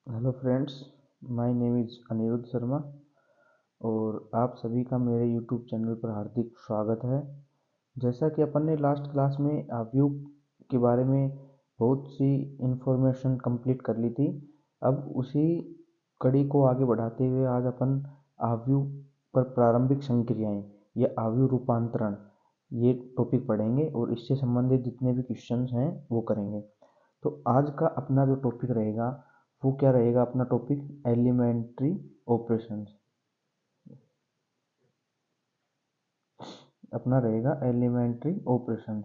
Hello friends, my name is Anirudh Sharma और आप सभी का मेरे यूट्यूब चैनल पर हार्दिक स्वागत है। जैसा कि अपन ने लास्ट क्लास में आव्यूह के बारे में बहुत सी इन्फॉर्मेशन कंप्लीट कर ली थी। अब उसी कड़ी को आगे बढ़ाते हुए आज अपन आव्यूह पर प्रारंभिक संक्रियाएं या आव्यूह रूपांतरण ये टॉपिक पढ़ेंगे और इससे संबंधित जितने भी क्वेश्चंस हैं वो करेंगे। तो आज का अपना जो टॉपिक रहेगा वो क्या रहेगा? अपना टॉपिक एलिमेंट्री ऑपरेशंस अपना रहेगा एलिमेंट्री ऑपरेशंस।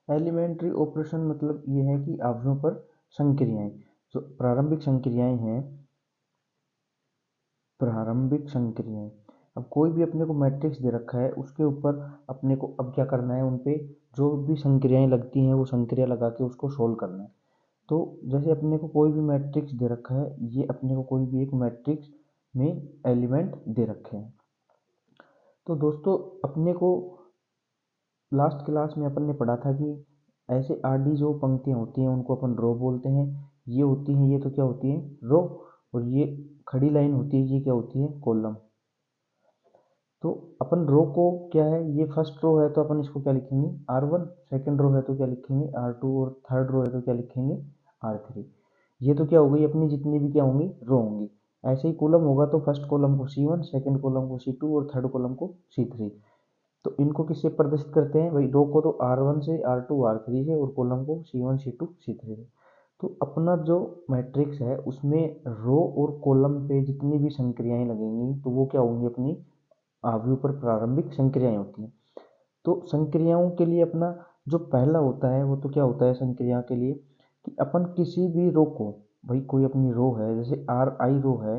एलिमेंट्री ऑपरेशन मतलब ये है कि अवयवों पर संक्रियाएं जो प्रारंभिक संक्रियाएं। अब कोई भी अपने को मैट्रिक्स दे रखा है, उसके ऊपर अपने को अब क्या करना है, उन पे जो भी संक्रियाएं लगती हैं वो संक्रिया लगा के उसको सोल्व करना है। तो जैसे अपने को कोई भी मैट्रिक्स दे रखा है, ये अपने को कोई भी एक मैट्रिक्स में एलिमेंट दे रखे हैं। तो दोस्तों, अपने को लास्ट क्लास में अपन ने पढ़ा था कि ऐसे आडी जो पंक्तियाँ होती हैं उनको अपन रो बोलते हैं। ये होती हैं, ये तो क्या होती है, रो। और ये खड़ी लाइन होती है, ये क्या होती है, कॉलम। तो अपन रो को क्या है, ये फर्स्ट रो है तो अपन इसको क्या लिखेंगे, R1। सेकंड रो है तो क्या लिखेंगे, R2। और थर्ड रो है तो क्या लिखेंगे, R3। ये तो क्या हो गई अपनी जितनी भी क्या होंगी, रो होंगी। ऐसे ही कॉलम होगा तो फर्स्ट कॉलम को C1, सेकंड कॉलम को C2 और थर्ड कॉलम को C3। तो इनको किससे प्रदर्शित करते हैं भाई, रो को तो R1 से, R2 R3 से, और कॉलम को C1 C2 C3 से। तो अपना जो मैट्रिक्स है उसमें रो और कॉलम पे जितनी भी संक्रियाएं लगेंगी तो वो क्या होंगी, अपनी आव्यूह पर प्रारंभिक संक्रियाएं होती हैं। तो संक्रियाओं के लिए अपना जो पहला होता है वो तो क्या होता है संक्रिया के लिए, कि अपन किसी भी रो को, भाई कोई अपनी रो है जैसे RI रो है,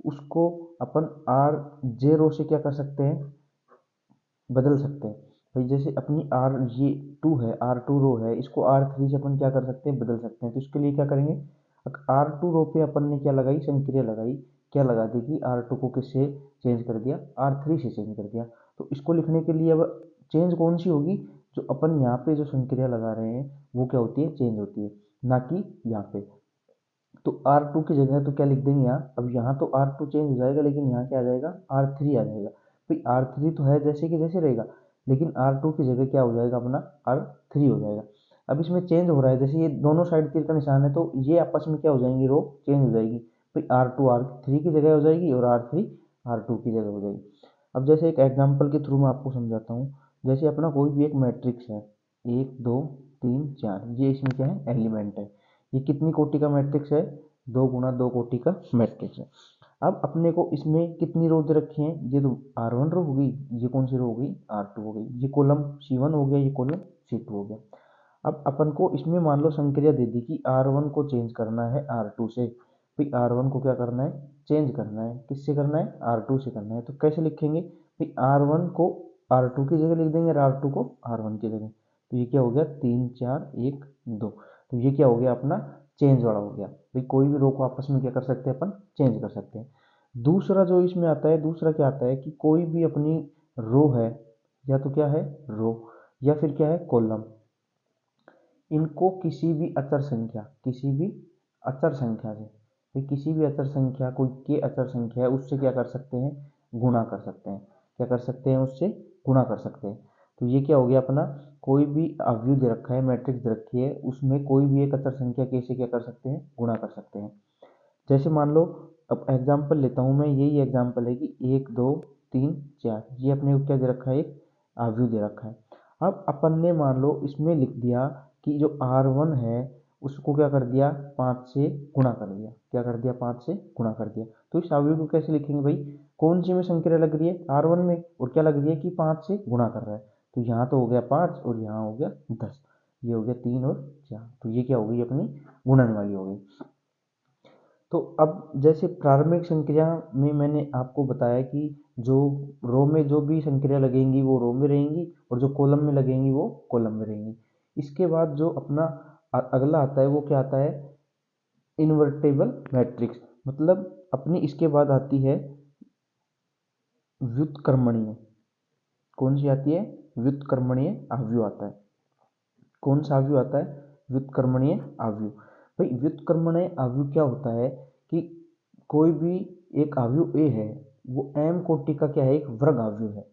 उसको अपन RJ रो से क्या कर सकते हैं, बदल सकते हैं। भाई जैसे अपनी ये 2 है, R2 रो है, इसको R3 से अपन क्या कर सकते हैं, बदल सकते हैं। तो इसके लिए क्या करेंगे, R2 रो पे अपन ने क्या लगाई, संक्रिया लगाई। क्या लगा दी कि R2 को किससे चेंज कर दिया, R3 से चेंज कर दिया। तो इसको लिखने के लिए अब चेंज कौन सी होगी, जो अपन यहाँ पे जो संक्रिया लगा रहे हैं वो क्या होती है, चेंज होती है, ना कि यहाँ पे। तो R2 की जगह तो क्या लिख देंगे यहाँ, अब यहाँ तो R2 चेंज हो जाएगा लेकिन यहाँ क्या आ जाएगा, R3 आ जाएगा। भाई R3 तो है जैसे कि जैसे रहेगा, लेकिन R2 की जगह क्या हो जाएगा, अपना R3 हो जाएगा। अब इसमें चेंज हो रहा है, जैसे ये दोनों साइड तीर का निशान है तो ये आपस में क्या हो जाएंगी, रो चेंज हो जाएगी। भाई R2 R3 की जगह हो जाएगी और R3 R2 की जगह हो जाएगी। अब जैसे एक एग्जाम्पल के थ्रू मैं आपको समझाता हूँ। जैसे अपना कोई भी एक मैट्रिक्स है, 1 2 3 4, ये इसमें क्या है, एलिमेंट है। ये कितनी कोटि का मैट्रिक्स है, 2 × 2 कोटि का मैट्रिक्स है। अब अपने को इसमें कितनी रो दे रखी हैं, ये तो R1 रो हो गई, ये कौन सी रो हो गई, R2 हो गई, ये कॉलम C1 हो गया, ये कॉलम C2 हो गया। अब अपन को इसमें मान लो संक्रिया दे दी कि R1 को चेंज करना है R2 से। भाई R1 को क्या करना है, चेंज करना है, किससे करना है, R2 से करना है। तो कैसे लिखेंगे, भाई R1 को R2 की जगह लिख देंगे और R2 को R1 की जगह। तो ये क्या हो गया, 3 4 1 2। तो ये क्या हो गया, अपना चेंज वाला हो गया। भाई कोई भी रो को आपस में क्या कर सकते हैं, अपन चेंज कर सकते हैं। दूसरा जो इसमें आता है, दूसरा क्या आता है कि कोई भी अपनी रो है, या तो क्या है, रो, या फिर क्या है, कॉलम। इनको किसी भी अचर संख्या से, भाई किसी भी अचर संख्या, कोई के अचर संख्या है उससे क्या कर सकते हैं, गुणा कर सकते हैं। क्या कर सकते हैं, उससे गुणा कर सकते हैं। तो ये क्या हो गया अपना, कोई भी अवयव दे रखा है, मैट्रिक्स दे रखी है, उसमें कोई भी एक अचर संख्या के से क्या कर सकते हैं, गुणा कर सकते हैं। जैसे मान लो, अब एग्जाम्पल लेता हूँ मैं, यही एग्जाम्पल है कि 1 2 3 4, ये अपने को क्या दे रखा है, एक आव्यूह दे रखा है। अब अपन ने मान लो इसमें लिख दिया कि जो R1 है उसको क्या कर दिया, 5 से गुणा कर दिया। क्या कर दिया, 5 से गुणा कर दिया। तो इस आव्यूह को कैसे लिखेंगे भाई, कौन सी में संक्रिया लग रही है, R1 में, और क्या लग रही है कि 5 से गुणा कर रहा है। तो यहाँ तो हो गया 5 और यहाँ हो गया 10, ये हो गया 3 और 4। तो ये क्या हो गई, अपनी गुणन वाली हो गई। तो अब जैसे प्रारंभिक संक्रिया में मैंने आपको बताया कि जो रो में जो भी संक्रिया लगेंगी वो रो में रहेंगी, और जो कॉलम में लगेंगी वो कॉलम में रहेंगी। इसके बाद जो अपना अगला आता है वो क्या आता है, इन्वर्टेबल मैट्रिक्स। मतलब अपनी इसके बाद आती है व्युत्क्रमणीय। कौन सी आती है, व्युत्क्रमणीय आव्यूह आता है। कौन सा आव्यूह आता है, व्युत्क्रमणीय अवयव। भाई व्युत्क्रमणीय अवयव क्या होता है कि कोई भी एक अवयव ए है वो एम कोटि का क्या है, एक वर्ग अवयव है।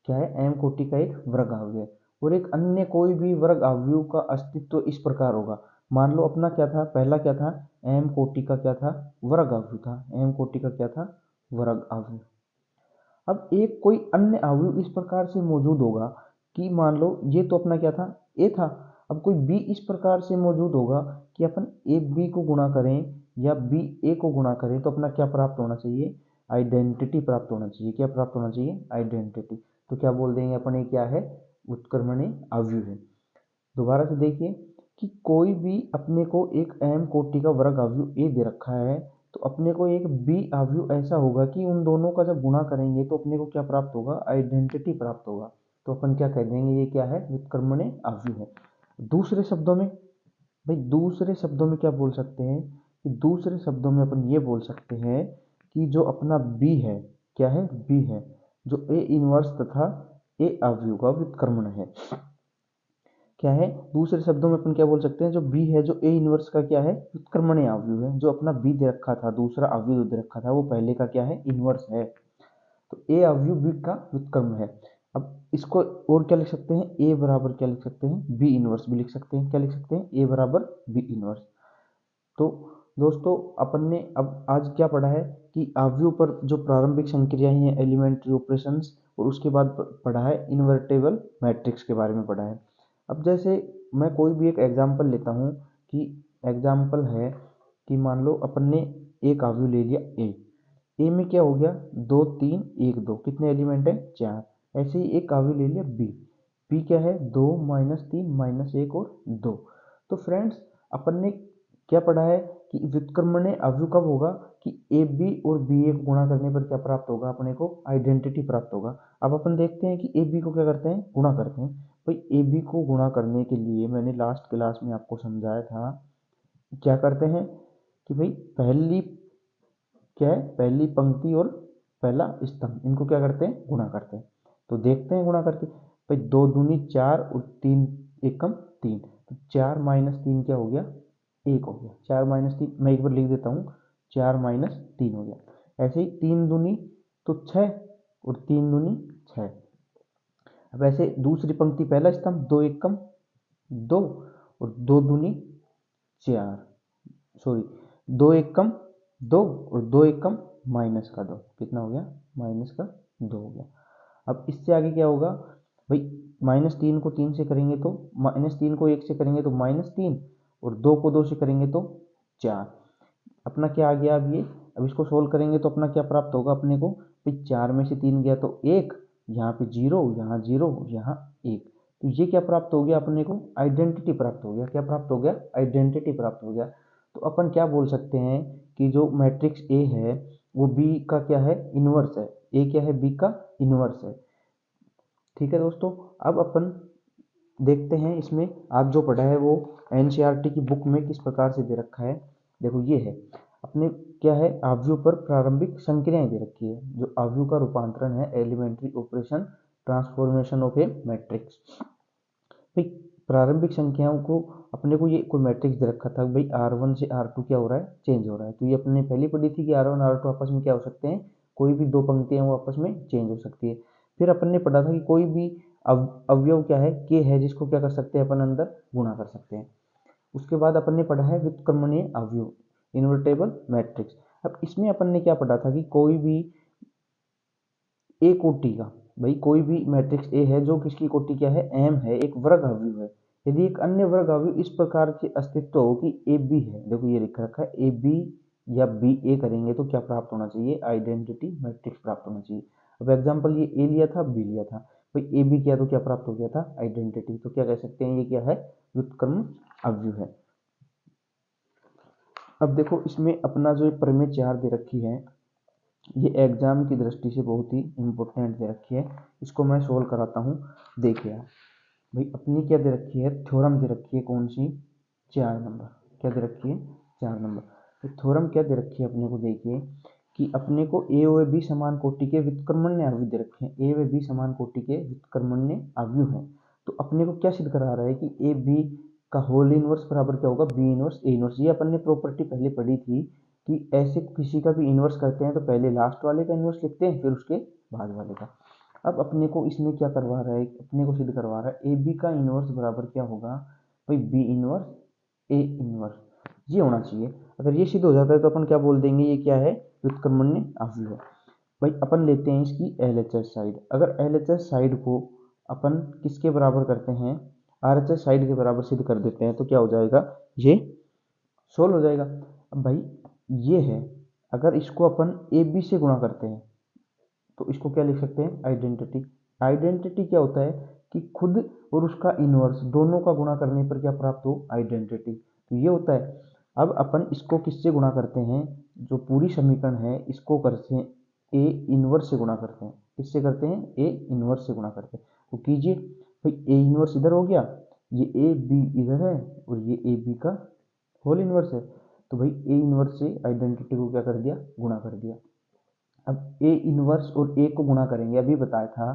क्या है, एम कोटि का एक वर्ग अवयव है। और एक अन्य कोई भी वर्ग अवयव का अस्तित्व इस प्रकार होगा। मान लो अपना क्या था, पहला क्या था, एम कोटि का क्या था, वर्ग अवयव था। एम कोटि का क्या था, वर्ग अवयव। अब एक कोई अन्य अवयव इस प्रकार से मौजूद होगा कि मान लो ये तो अपना क्या था, ए था। अब कोई बी इस प्रकार से मौजूद होगा कि अपन ए बी को गुणा करें या बी ए को गुणा करें तो अपना क्या प्राप्त होना चाहिए, आइडेंटिटी प्राप्त होना चाहिए। क्या प्राप्त होना चाहिए, आइडेंटिटी। तो क्या बोल देंगे अपन, ये क्या है, उत्क्रमणीय अवयव है। दोबारा से देखिए कि कोई भी अपने को एक एम कोटि का वर्ग अवयव ए दे रखा है, तो अपने को एक बी अवयव ऐसा होगा कि उन दोनों का जब गुणा करेंगे तो अपने को क्या प्राप्त होगा, आइडेंटिटी प्राप्त होगा। तो अपन क्या कह देंगे, ये क्या है, व्युत्क्रमणीय अवयव है। दूसरे शब्दों में, भाई दूसरे शब्दों में क्या बोल सकते हैं कि दूसरे शब्दों में अपन ये बोल सकते हैं कि जो अपना बी है, क्या है, बी है, जो ए इनवर्स तथा ए अवयव का व्युत्क्रमण है। क्या है, दूसरे शब्दों में अपन क्या बोल सकते हैं, जो बी है, जो ए इनवर्स का क्या है, व्युत्क्रमणीय अवयव है। जो अपना बी दे रखा था, दूसरा अवयव दे रखा था, वो पहले का क्या है, इनवर्स है। तो ए अवयव बी का व्युत्क्रम है। अब इसको और क्या लिख सकते हैं, ए बराबर क्या लिख सकते हैं, बी इनवर्स भी लिख सकते हैं। क्या लिख सकते हैं, ए बराबर बी इनवर्स। तो दोस्तों अपन ने अब आज क्या पढ़ा है कि अवयव पर जो प्रारंभिक संक्रियाएं हैं, एलिमेंट्री ऑपरेशंस, और उसके बाद पढ़ा है इन्वर्टेबल मैट्रिक्स के बारे में पढ़ा है। अब जैसे मैं कोई भी एक एग्जांपल लेता हूँ कि एग्जांपल है कि मान लो अपन ने एक अवयव ले लिया ए। ए में क्या हो गया, 2 3 1 2, कितने एलिमेंट है, 4। ऐसे ही एक अवयव ले लिया बी। बी क्या है, 2 -3 -1 और 2। तो फ्रेंड्स अपन ने क्या पढ़ा है कि व्युत्क्रमणीय अवयव कब होगा कि ए बी और बी ए को गुणा करने पर क्या प्राप्त होगा, अपने को आइडेंटिटी प्राप्त होगा। अब अपन देखते हैं कि ए बी को क्या करते हैं, गुणा करते हैं। भाई ए बी को गुणा करने के लिए मैंने लास्ट क्लास में आपको समझाया था, क्या करते हैं कि भाई पहली क्या है, पहली पंक्ति और पहला स्तंभ, इनको क्या करते हैं, गुणा करते हैं। तो देखते हैं गुणा करके, भाई 2 दूनी 4 और 3 एकम 3। तो 4 -3 क्या हो गया, 1 हो गया। 4 -3 मैं एक बार लिख देता हूँ, 4 -3 हो गया। ऐसे ही 3 दूनी तो 6 और 3 दूनी 6। अब ऐसे दूसरी पंक्ति पहला स्तंभ, 2 एकम 2 और 2 दूनी 4, सॉरी 2 एकम 2 और 2 एकम -2, कितना हो गया, -2 हो गया। अब इससे आगे क्या होगा, भाई -3 को 3 से करेंगे तो, -3 को 1 से करेंगे तो -3, और 2 को 2 से करेंगे तो 4। अपना क्या आ गया, अब इसको सोल्व करेंगे तो अपना क्या प्राप्त होगा अपने को, भाई 4 में से 3 गया तो 1, यहाँ पे 0, यहाँ 0, यहाँ 1। तो ये क्या प्राप्त हो गया अपने को, आइडेंटिटी प्राप्त हो गया। क्या प्राप्त हो गया, आइडेंटिटी प्राप्त हो गया। तो अपन क्या बोल सकते हैं कि जो मैट्रिक्स ए है वो बी का क्या है, इनवर्स है। ए क्या है, बी का इनवर्स है। ठीक है दोस्तों, अब अपन देखते हैं इसमें आज जो पढ़ा है वो एनसीईआरटी की बुक में किस प्रकार से दे रखा है। देखो ये है अपने क्या है, अवयव पर प्रारंभिक संक्रियाएं दे रखी है। जो अवयव का रूपांतरण है, elementary operation, transformation of a matrix. भाई प्रारंभिक संख्याओं को अपने को ये कोई मैट्रिक्स दे रखा था, भाई R1 से R2 क्या हो रहा है, चेंज हो रहा है। तो ये अपने पहले पढ़ी थी कि R1 R2 आपस में क्या हो सकते हैं, कोई भी दो पंक्तियां वो आपस में चेंज हो सकती है। फिर अपन ने पढ़ा था कि कोई भी अवयव क्या है, के है, जिसको क्या कर सकते हैं अपन अंदर गुणा कर सकते हैं। उसके बाद अपन ने पढ़ा है व्युत्क्रमणीय अवयव, इन्वर्टेबल मैट्रिक्स। अब इसमें अपन ने क्या पढ़ा था कि कोई भी ए कोटि का, भाई कोई भी मैट्रिक्स ए है जो किसकी कोटि क्या है, एम है, एक वर्ग अवयव है। यदि एक अन्य वर्ग अवयव इस प्रकार के अस्तित्व हो कि ए बी है, देखो ये लिख रखा है ए बी या बी ए करेंगे तो क्या प्राप्त होना चाहिए, आइडेंटिटी मैट्रिक्स प्राप्त होना चाहिए। अब एग्जांपल ये ए लिया था, बी लिया था, भाई ए बी किया तो क्या प्राप्त हो गया था, आइडेंटिटी। तो क्या कह सकते हैं, ये क्या है, व्युत्क्रम अवयव है। अब देखो इसमें अपना जो प्रमेय 4 दे रखी है, ये एग्जाम की दृष्टि से बहुत ही इम्पोर्टेंट दे रखी है। इसको मैं सोल्व कराता हूँ। देखिए भाई अपनी क्या दे रखी है, थ्योरम दे रखी है, कौन सी, 4 नंबर। क्या दे रखी है, 4 नंबर। तो थ्योरम क्या दे रखी है अपने को, देखिए कि अपने को ए व बी समान कोटि के व्युत्क्रमण्य अवयव दे रखे हैं। ए व बी समान कोटि के व्युत्क्रमण्य अवयव हैं। तो अपने को क्या सिद्ध करा रहा है कि ए बी का होल इनवर्स बराबर क्या होगा, बी इनवर्स ए इनवर्स। ये अपन ने प्रॉपर्टी पहले पढ़ी थी कि ऐसे किसी का भी इनवर्स करते हैं तो पहले लास्ट वाले का इनवर्स लिखते हैं फिर उसके बाद वाले का। अब अपने को इसमें क्या करवा रहा है, अपने को सिद्ध करवा रहा है ए बी का इनवर्स बराबर क्या होगा भाई, बी इनवर्स ए इनवर्स, ये होना चाहिए। अगर ये सिद्ध हो जाता है तो अपन क्या बोल देंगे, ये क्या है, व्युत्क्रमण्य अवयव है। भाई अपन लेते हैं इसकी LHS साइड। अगर LHS साइड को अपन किसके बराबर करते हैं, RHS साइड के बराबर सिद्ध कर देते हैं तो क्या हो जाएगा, ये सोल्व हो जाएगा। अब भाई ये है, अगर इसको अपन AB से गुणा करते हैं तो इसको क्या लिख सकते हैं, आइडेंटिटी। आइडेंटिटी क्या होता है कि खुद और उसका इनवर्स दोनों का गुणा करने पर क्या प्राप्त हो, आइडेंटिटी। तो ये होता है। अब अपन इसको किससे गुणा करते हैं, जो पूरी समीकरण है इसको करते हैं ए इनवर्स से गुणा करते हैं, किससे करते हैं, ए इनवर्स से गुणा करते हैं। तो कीजिए भाई, ए इनवर्स इधर हो गया, ये ए बी इधर है और ये ए बी का होल इनवर्स है। तो भाई ए इनवर्स से आइडेंटिटी को क्या कर दिया, गुणा कर दिया। अब ए इनवर्स और ए को गुणा करेंगे, अभी बताया था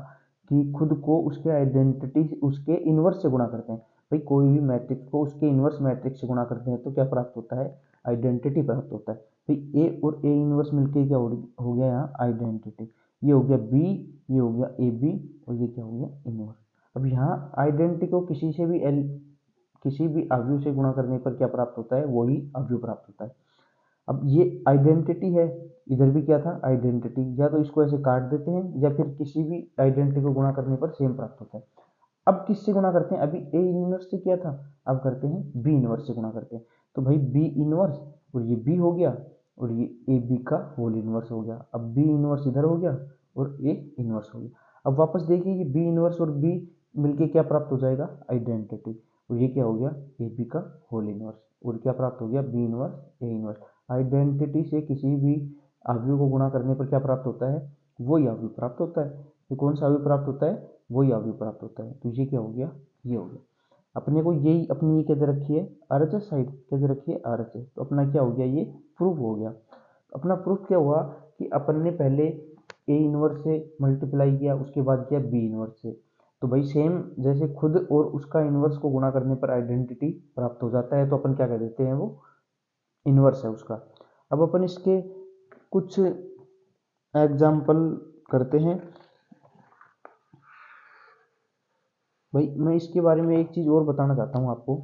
कि खुद को उसके आइडेंटिटी उसके इनवर्स से गुणा करते हैं। भाई कोई भी मैट्रिक्स को उसके इनवर्स मैट्रिक्स से गुणा करते हैं तो क्या प्राप्त होता है, आइडेंटिटी प्राप्त होता है। भाई ए और ए इनवर्स मिलके क्या हो गया यहाँ, आइडेंटिटी। ये हो गया बी, ये हो गया ए बी और ये क्या हो गया, इनवर्स। अब यहाँ आइडेंटिटी को किसी भी अवयव से गुणा करने पर क्या प्राप्त होता है, वही अवयव प्राप्त होता है। अब ये आइडेंटिटी है, इधर भी क्या था, आइडेंटिटी। या तो इसको ऐसे काट देते हैं या फिर किसी भी आइडेंटिटी को गुणा करने पर सेम प्राप्त होता है। अब किससे गुणा करते हैं, अभी ए इनवर्स से किया था, अब करते हैं बी इनवर्स से गुणा करते हैं। तो भाई बी इनवर्स और ये बी हो गया और ये ए बी का होल इनवर्स हो गया। अब बी इनवर्स इधर हो गया और ए इनवर्स हो गया। अब वापस देखिए, ये बी इनवर्स और बी मिलके क्या प्राप्त हो जाएगा, आइडेंटिटी। और ये क्या हो गया, ए बी का होल इनवर्स और क्या प्राप्त हो गया, B inverse A inverse. Identity से किसी भी अवयव को गुणा करने पर क्या प्राप्त होता है, वही अवयव प्राप्त होता है। तो कौन सा अवयव प्राप्त होता है, वही अवयव प्राप्त होता है। तो ये क्या हो गया, ये हो गया। अपने को यही अपनी ये क्या दे रखी है, RHS साइड क्या दे रखी है, RHS। तो अपना क्या हो गया, ये प्रूफ हो गया। अपना प्रूफ क्या हुआ कि अपन ने पहले ए इनवर्स से मल्टीप्लाई किया, उसके बाद किया बी इनवर्स से। तो भाई सेम जैसे खुद और उसका इनवर्स को गुणा करने पर आइडेंटिटी प्राप्त हो जाता है तो अपन क्या कह देते हैं, वो इनवर्स है उसका। अब अपन इसके कुछ एग्जाम्पल करते हैं। भाई मैं इसके बारे में एक चीज़ और बताना चाहता हूँ आपको।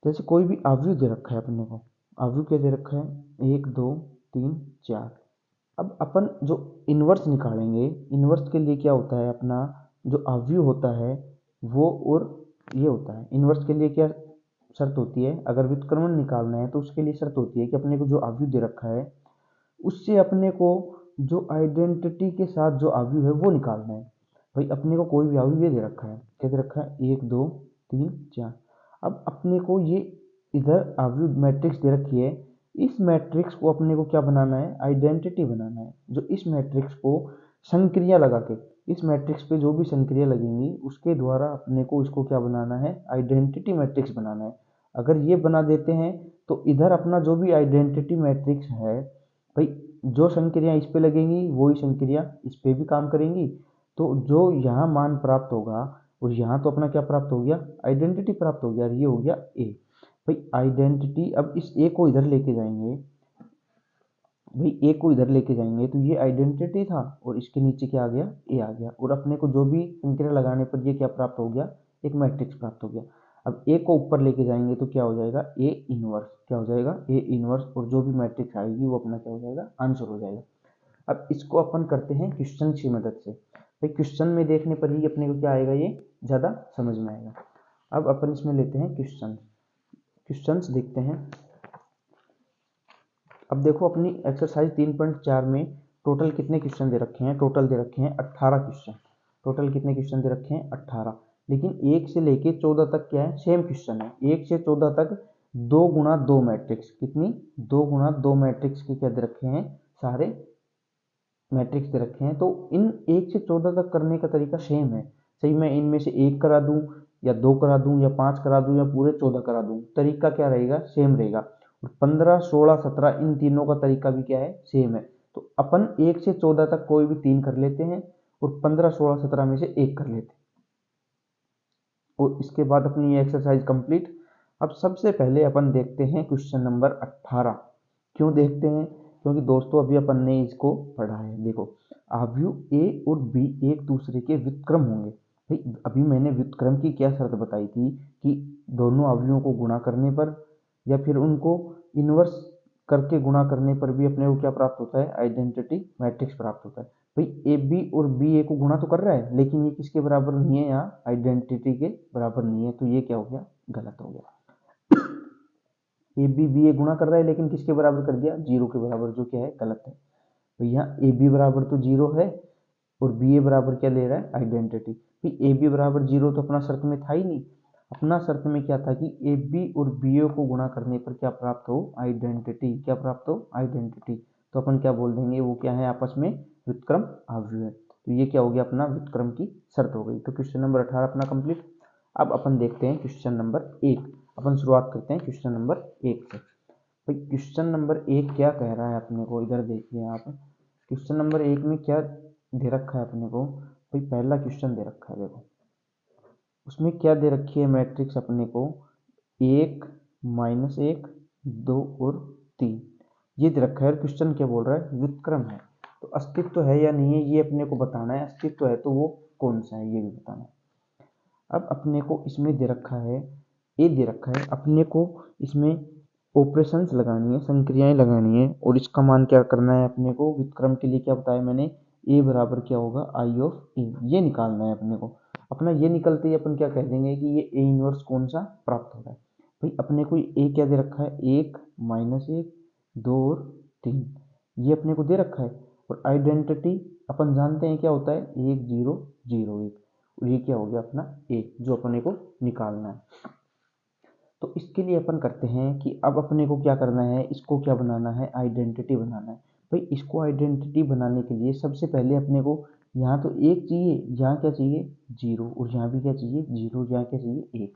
जैसे कोई भी अवयव दे रखा है अपने को, अवयव क्या दे रखा है, 1 2 3 4। अब अपन जो इनवर्स निकालेंगे, इनवर्स के लिए क्या होता है, अपना जो अवयव होता है वो और ये होता है। इनवर्स के लिए क्या शर्त होती है, अगर व्युत्क्रमण निकालना है तो उसके लिए शर्त होती है कि अपने को जो अवयव दे रखा है उससे अपने को जो आइडेंटिटी के साथ जो अवयव है वो निकालना है। भाई अपने को कोई भी अवयव ये दे रखा है, क्या दे रखा है, 1 2 3 4। अब अपने को ये इधर अवयव मैट्रिक्स दे रखी है, इस मैट्रिक्स को अपने को क्या बनाना है, आइडेंटिटी बनाना है। जो इस मैट्रिक्स को संक्रिया लगा के, इस मैट्रिक्स पे जो भी संक्रिया लगेंगी उसके द्वारा अपने को इसको क्या बनाना है, आइडेंटिटी मैट्रिक्स बनाना है। अगर ये बना देते हैं तो इधर अपना जो भी आइडेंटिटी मैट्रिक्स है, भाई जो संक्रिया इस पे लगेंगी वही संक्रिया इस पे भी काम करेंगी। तो जो यहाँ मान प्राप्त होगा और यहाँ तो अपना क्या प्राप्त हो गया, आइडेंटिटी प्राप्त हो गया। ये हो गया ए। भाई आइडेंटिटी, अब इस ए को इधर लेके जाएंगे, भाई ए को इधर लेके जाएंगे तो ये आइडेंटिटी था और इसके नीचे क्या आ गया, ए आ गया। और अपने को जो भी संक्रिया लगाने पर ये क्या प्राप्त हो गया, एक मैट्रिक्स प्राप्त हो गया। अब ए को ऊपर लेके जाएंगे तो क्या हो जाएगा, ए इनवर्स, क्या हो जाएगा, ए इनवर्स। और जो भी मैट्रिक्स आएगी वो अपना क्या हो जाएगा, आंसर हो जाएगा। अब इसको अपन करते हैं क्वेश्चन की मदद से। भाई क्वेश्चन में देखने पर ही अपने को क्या आएगा, ये ज़्यादा समझ में आएगा। अब अपन इसमें लेते हैं क्वेश्चंस देखते हैं। अब देखो अपनी एक्सरसाइज 3.4 में टोटल कितने क्वेश्चन दे रखे हैं, टोटल दे रखे हैं 18 क्वेश्चन। टोटल कितने क्वेश्चन दे रखे हैं, 18। लेकिन 1 से लेके 14 तक क्या है, सेम क्वेश्चन है। 1 से 14 तक 2 गुणा 2 मैट्रिक्स, कितनी, 2 गुणा 2 मैट्रिक्स के क्या दे रखे हैं, सारे मैट्रिक्स दे रखे हैं। तो इन 1 से 14 तक करने का तरीका सेम है। सही, मैं इनमें से 1 करा दूं या 2 करा दूं या 5 करा दूं या पूरे 14 करा दूं, तरीका क्या रहेगा, सेम रहेगा। और 15 16 17 इन तीनों का तरीका भी क्या है, सेम है। तो अपन 1 से 14 तक कोई भी 3 कर लेते हैं और 15 16 17 में से 1 कर लेते हैं। और इसके बाद अपनी ये एक्सरसाइज कंप्लीट। अब सबसे पहले अपन देखते हैं क्वेश्चन नंबर 18। क्यों देखते हैं? क्योंकि दोस्तों अभी अपन ने इसको पढ़ा है। देखो, अवयव ए और बी एक दूसरे के व्युत्क्रम होंगे। भाई अभी मैंने व्युत्क्रम की क्या शर्त बताई थी कि दोनों अवयवों को गुणा करने पर या फिर उनको इन्वर्स करके गुणा करने पर भी अपने को क्या प्राप्त होता है? आइडेंटिटी मैट्रिक्स प्राप्त होता है। भाई ए बी और बी ए को गुणा तो कर रहा है, लेकिन ये किसके बराबर नहीं है? यहाँ आइडेंटिटी के बराबर नहीं है। तो ये क्या हो गया? गलत हो गया। ए बी बी ए गुणा कर रहा है, लेकिन किसके बराबर कर दिया? जीरो के बराबर, जो क्या है? गलत है। तो यहाँ ए बी बराबर तो जीरो है और बी ए बराबर क्या ले रहा है? आइडेंटिटी। भाई ए बी बराबर जीरो तो अपना शर्त में था ही नहीं। अपना शर्त में क्या था कि ए बी और बी ए को गुणा करने पर क्या प्राप्त हो? आइडेंटिटी। क्या प्राप्त हो? आइडेंटिटी। तो अपन क्या बोल देंगे? वो क्या है? आपस में व्युत्क्रम अवयव है। तो ये क्या हो गया? अपना व्युत्क्रम की शर्त हो गई। तो क्वेश्चन नंबर 18 अपना कंप्लीट। अब अपन देखते हैं क्वेश्चन नंबर 1। अपन शुरुआत करते हैं क्वेश्चन नंबर 1 से। भाई क्वेश्चन नंबर 1 क्या कह रहा है अपने को? इधर देखिए आप। क्वेश्चन नंबर 1 में क्या दे रखा है अपने को? भाई पहला क्वेश्चन दे रखा है, देखो उसमें क्या दे रखी है मैट्रिक्स अपने को? 1 -1 2 और 3 ये दे रखा है। और क्वेश्चन क्या बोल रहा है? व्युत्क्रम है। तो अस्तित्व है या नहीं है ये अपने को बताना है। अस्तित्व है तो वो कौन सा है ये भी बताना है। अब अपने को इसमें दे रखा है, ए दे रखा है अपने को। इसमें ऑपरेशंस लगानी है, संक्रियाएं लगानी है, और इसका मान क्या करना है अपने को? व्युत्क्रम के लिए क्या बताया मैंने? ए बराबर क्या होगा? आई ऑफ ए, ये निकालना है अपने को। अपना ये निकलते ही अपन क्या कह देंगे कि ये ए इनवर्स कौन सा प्राप्त हो रहा है। भाई अपने को ए क्या दे रखा है? 1 -1 2 और 3 ये अपने को दे रखा है। और आइडेंटिटी अपन जानते हैं क्या होता है? 1 0 0 1। और ये क्या हो गया अपना? ए, जो अपने को निकालना है। तो इसके लिए अपन करते हैं कि अब अपने को क्या करना है? इसको क्या बनाना है? आइडेंटिटी बनाना है। भाई इसको आइडेंटिटी बनाने के लिए सबसे पहले अपने को यहाँ तो एक चाहिए, यहाँ क्या चाहिए? जीरो, और यहाँ भी क्या चाहिए? जीरो, यहाँ क्या चाहिए? एक।